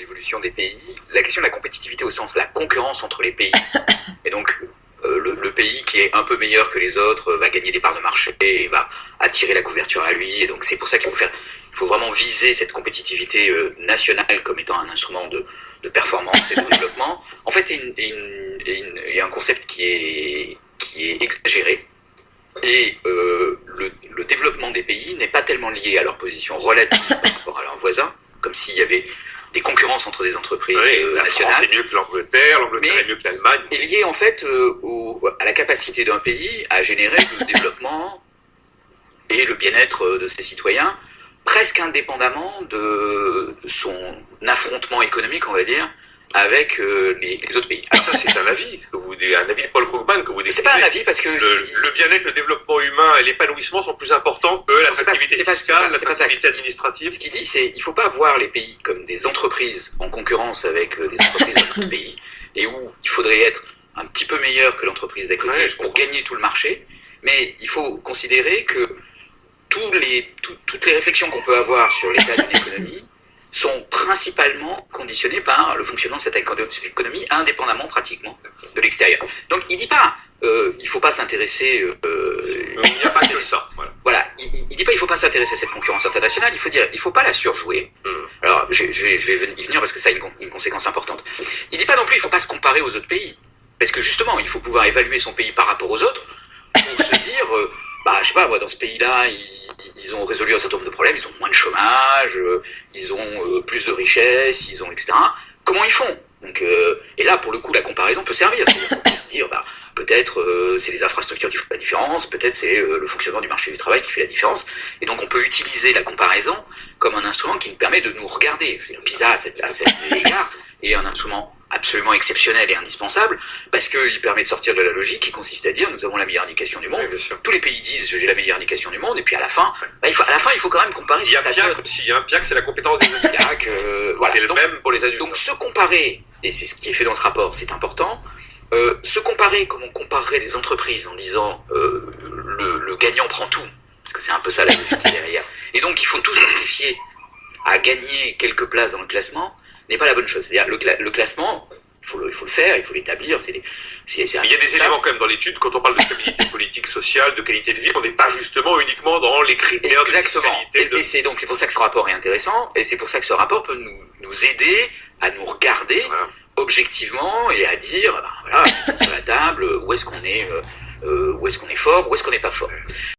l'évolution des pays, la question de la compétitivité au sens de la concurrence entre les pays. Et donc, le pays qui est un peu meilleur que les autres va gagner des parts de marché et va attirer la couverture à lui. Et donc, c'est pour ça il faut vraiment viser cette compétitivité nationale comme étant un instrument de performance et de développement. En fait, il y a un concept qui est exagéré. Et le développement des pays n'est pas tellement lié à leur position relative par rapport à leurs voisins, comme s'il y avait des concurrences entre des entreprises la nationales. France est mieux que l'Angleterre, l'Angleterre est mieux que l'Allemagne. Est lié en fait à la capacité d'un pays à générer le développement et le bien-être de ses citoyens, presque indépendamment de son affrontement économique, on va dire, avec les autres pays. Alors ça, c'est un avis un avis de Paul Krugman que vous décrivez. C'est pas un avis parce que le bien-être, le développement humain et l'épanouissement sont plus importants que l'attractivité fiscale, l'attractivité administrative. Ce qu'il dit, c'est il faut pas voir les pays comme des entreprises en concurrence avec des entreprises d'autres pays, et où il faudrait être un petit peu meilleur que l'entreprise d'à côté pour gagner tout le marché, mais il faut considérer que toutes les réflexions qu'on peut avoir sur l'état d'une économie sont principalement conditionnés par le fonctionnement de cette économie, indépendamment pratiquement de l'extérieur. Donc il dit pas il faut pas s'intéresser il n'y a pas que ça. Voilà, il dit pas il faut pas s'intéresser à cette concurrence internationale, il faut dire il faut pas la surjouer. Alors je vais y venir parce que ça a une conséquence importante. Il dit pas non plus il faut pas se comparer aux autres pays, parce que justement il faut pouvoir évaluer son pays par rapport aux autres pour se dire je sais pas, moi, dans ce pays-là, ils ont résolu un certain nombre de problèmes, ils ont moins de chômage, ils ont plus de richesses, ils ont etc. Comment ils font? Donc, et là, pour le coup, la comparaison peut servir. On peut se dire, peut-être c'est les infrastructures qui font la différence, peut-être c'est le fonctionnement du marché du travail qui fait la différence. Et donc, on peut utiliser la comparaison comme un instrument qui nous permet de nous regarder. Je veux dire, PISA, à cet égard, est un instrument absolument exceptionnel et indispensable, parce qu'il permet de sortir de la logique qui consiste à dire nous avons la meilleure éducation du monde. Oui, tous les pays disent j'ai la meilleure éducation du monde, et puis à la fin, il faut quand même comparer. Il y a PIAC aussi, PIAC c'est la compétence des adultes. PIAC, voilà. C'est le même pour les adultes. Donc se comparer, et c'est ce qui est fait dans ce rapport, c'est important, se comparer comme on comparerait des entreprises en disant le gagnant prend tout, parce que c'est un peu ça la logique derrière. Et donc il faut tous simplifier à gagner quelques places dans le classement, n'est pas la bonne chose. C'est-à-dire le classement, il faut le faire, il faut l'établir. Il y a des éléments quand même dans l'étude, quand on parle de stabilité politique, sociale, de qualité de vie, on n'est pas justement uniquement dans les critères de fiscalité. Et c'est pour ça que ce rapport est intéressant, et c'est pour ça que ce rapport peut nous aider à nous regarder objectivement et à dire, sur la table, où est-ce qu'on est fort, où est-ce qu'on n'est pas fort.